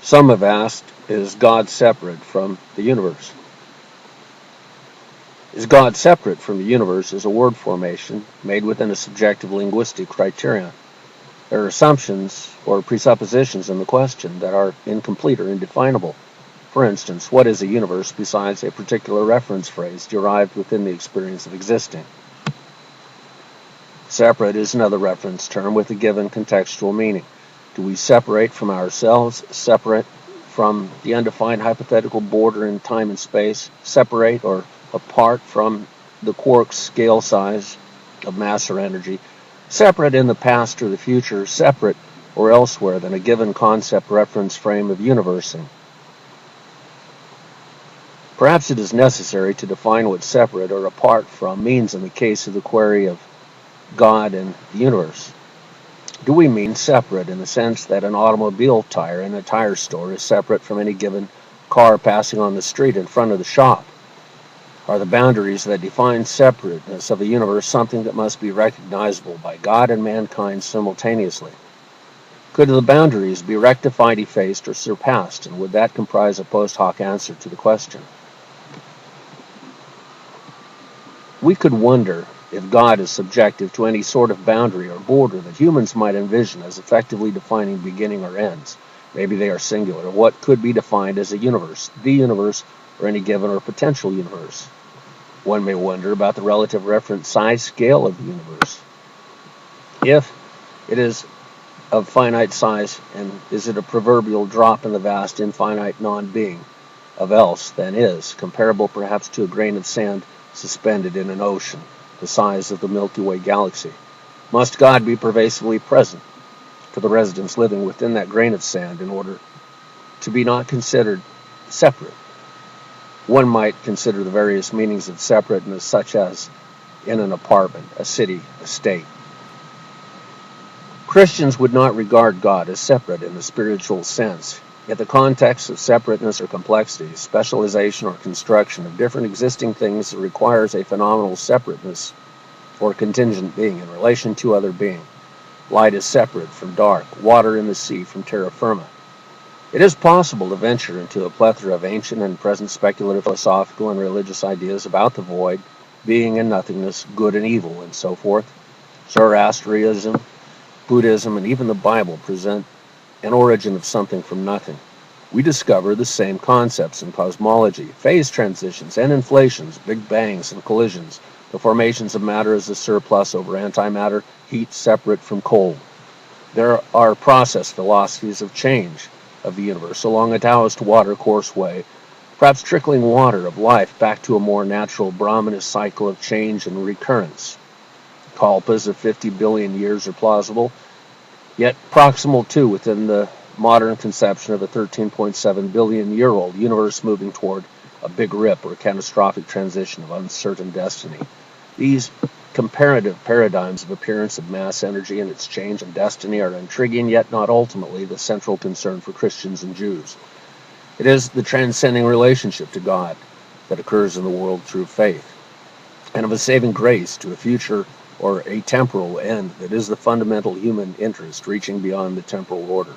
Some have asked, is God separate from the universe? Is God separate from the universe is a word formation made within a subjective linguistic criterion. There are assumptions or presuppositions in the question that are incomplete or indefinable. For instance, what is a universe besides a particular reference phrase derived within the experience of existing? Separate is another reference term with a given contextual meaning. Do we separate from ourselves, separate from the undefined hypothetical border in time and space, separate or apart from the quark's scale size of mass or energy, separate in the past or the future, separate or elsewhere than a given concept reference frame of universing? Perhaps it is necessary to define what separate or apart from means in the case of the query of God and the universe. Do we mean separate in the sense that an automobile tire in a tire store is separate from any given car passing on the street in front of the shop? Are the boundaries that define separateness of a universe something that must be recognizable by God and mankind simultaneously? Could the boundaries be rectified, effaced, or surpassed, and would that comprise a post hoc answer to the question? We could wonder if God is subjective to any sort of boundary or border that humans might envision as effectively defining beginning or ends. Maybe they are singular. What could be defined as a universe, the universe, or any given or potential universe? One may wonder about the relative reference size scale of the universe. If it is of finite size, and is it a proverbial drop in the vast infinite non-being of else than is, comparable perhaps to a grain of sand suspended in an ocean, the size of the Milky Way galaxy? Must God be pervasively present to the residents living within that grain of sand in order to be not considered separate? One might consider the various meanings of separateness, such as in an apartment, a city, a state. Christians would not regard God as separate in the spiritual sense, yet the context of separateness or complexity, specialization or construction of different existing things requires a phenomenal separateness or contingent being in relation to other being. Light is separate from dark, water in the sea from terra firma. It is possible to venture into a plethora of ancient and present speculative philosophical and religious ideas about the void, being and nothingness, good and evil, and so forth. Zoroastrianism, Buddhism, and even the Bible present an origin of something from nothing. We discover the same concepts in cosmology, phase transitions and inflations, big bangs and collisions, the formations of matter as a surplus over antimatter, heat separate from cold. There are process philosophies of change of the universe along a Taoist water course way, perhaps trickling water of life back to a more natural Brahmanist cycle of change and recurrence. Kalpas of 50 billion years are plausible, yet proximal too within the modern conception of a 13.7 billion year old universe moving toward a big rip or catastrophic transition of uncertain destiny. These comparative paradigms of appearance of mass energy and its change and destiny are intriguing, yet not ultimately the central concern for Christians and Jews. It is the transcending relationship to God that occurs in the world through faith, and of a saving grace to a future or a temporal end that is the fundamental human interest reaching beyond the temporal order.